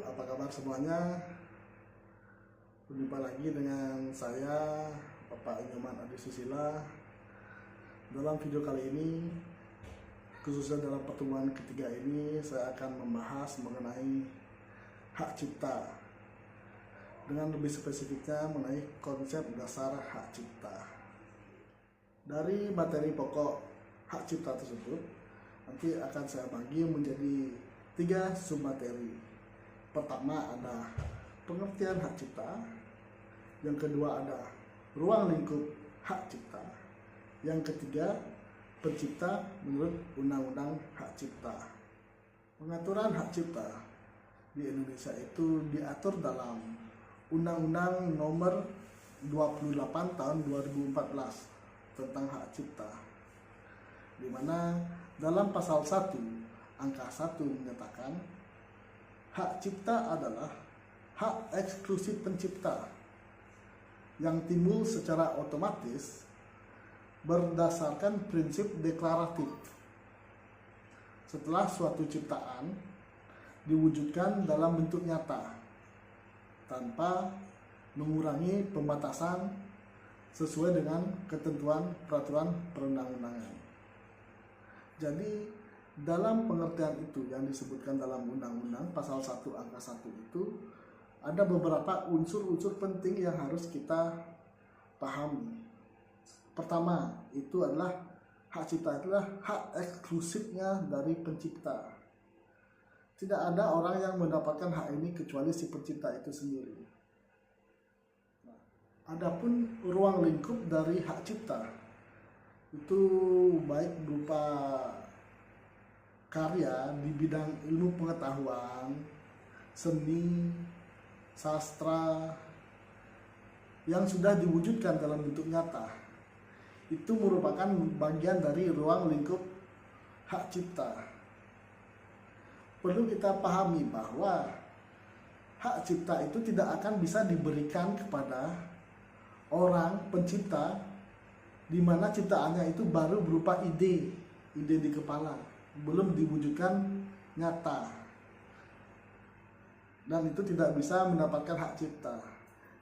apa kabar semuanya? Berjumpa lagi dengan saya, Bapak Nyoman Adi Susila. Dalam video kali ini, khususnya dalam pertemuan ketiga ini, saya akan membahas mengenai hak cipta. Dengan lebih spesifiknya mengenai konsep dasar hak cipta. Dari materi pokok hak cipta tersebut, nanti akan saya bagi menjadi 3 submateri. Pertama ada pengertian hak cipta, yang kedua ada ruang lingkup hak cipta, yang ketiga pencipta menurut Undang-Undang Hak Cipta. Pengaturan hak cipta di Indonesia itu diatur dalam Undang-Undang Nomor 28 Tahun 2014 tentang hak cipta, di mana dalam pasal 1 angka 1 menyatakan hak cipta adalah hak eksklusif pencipta yang timbul secara otomatis berdasarkan prinsip deklaratif setelah suatu ciptaan diwujudkan dalam bentuk nyata tanpa mengurangi pembatasan sesuai dengan ketentuan peraturan perundang-undangan. Jadi dalam pengertian itu yang disebutkan dalam undang-undang pasal 1 angka 1 itu ada beberapa unsur-unsur penting yang harus kita pahami. Pertama, itu adalah hak cipta adalah hak eksklusifnya dari pencipta. Tidak ada orang yang mendapatkan hak ini kecuali si pencipta itu sendiri. Nah, adapun ruang lingkup dari hak cipta itu baik berupa karya di bidang ilmu pengetahuan, seni, sastra yang sudah diwujudkan dalam bentuk nyata, itu merupakan bagian dari ruang lingkup hak cipta. Perlu kita pahami bahwa hak cipta itu tidak akan bisa diberikan kepada orang pencipta di mana ciptaannya itu baru berupa ide di kepala, belum diwujudkan nyata, dan itu tidak bisa mendapatkan hak cipta.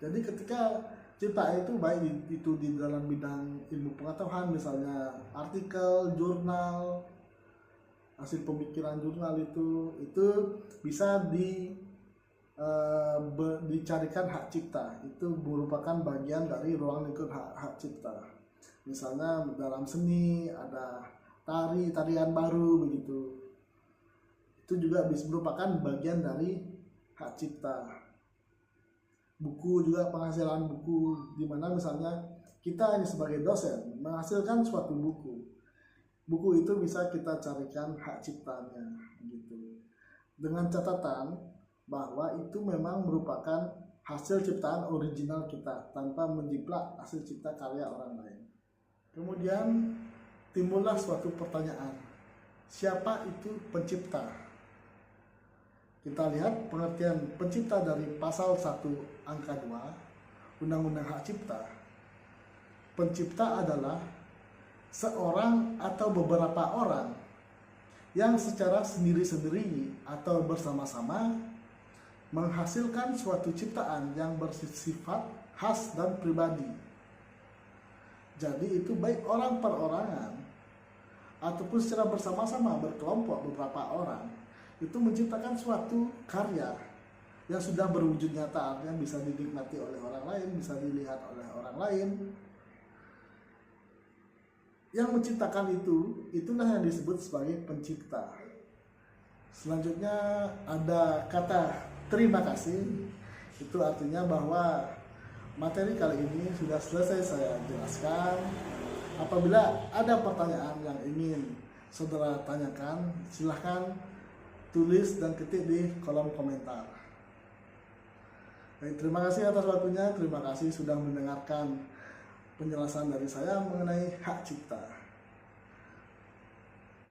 Jadi ketika ciptaan itu baik itu di dalam bidang ilmu pengetahuan, misalnya artikel, jurnal, hasil pemikiran jurnal itu bisa dicarikan hak cipta. Itu merupakan bagian dari ruang lingkup hak cipta. Misalnya dalam seni ada tarian baru begitu, itu juga bisa merupakan bagian dari hak cipta. Buku juga, penghasilan buku, dimana misalnya kita ini sebagai dosen menghasilkan suatu buku itu bisa kita carikan hak ciptanya gitu, dengan catatan bahwa itu memang merupakan hasil ciptaan original kita tanpa menjiplak hasil cipta karya orang lain. Kemudian timbullah suatu pertanyaan, siapa itu pencipta? Kita lihat pengertian pencipta dari pasal 1 angka 2 Undang-Undang Hak Cipta. Pencipta adalah seorang atau beberapa orang yang secara sendiri-sendiri atau bersama-sama menghasilkan suatu ciptaan yang bersifat khas dan pribadi. Jadi itu baik orang perorangan ataupun secara bersama-sama berkelompok beberapa orang itu menciptakan suatu karya yang sudah berwujud nyata, yang bisa dinikmati oleh orang lain, bisa dilihat oleh orang lain. Yang menciptakan itulah yang disebut sebagai pencipta. Selanjutnya ada kata terima kasih. Itu artinya bahwa materi kali ini sudah selesai saya jelaskan. Apabila ada pertanyaan yang ingin saudara tanyakan, silahkan tulis dan ketik di kolom komentar. Baik, terima kasih atas waktunya. Terima kasih sudah mendengarkan penjelasan dari saya mengenai hak cipta.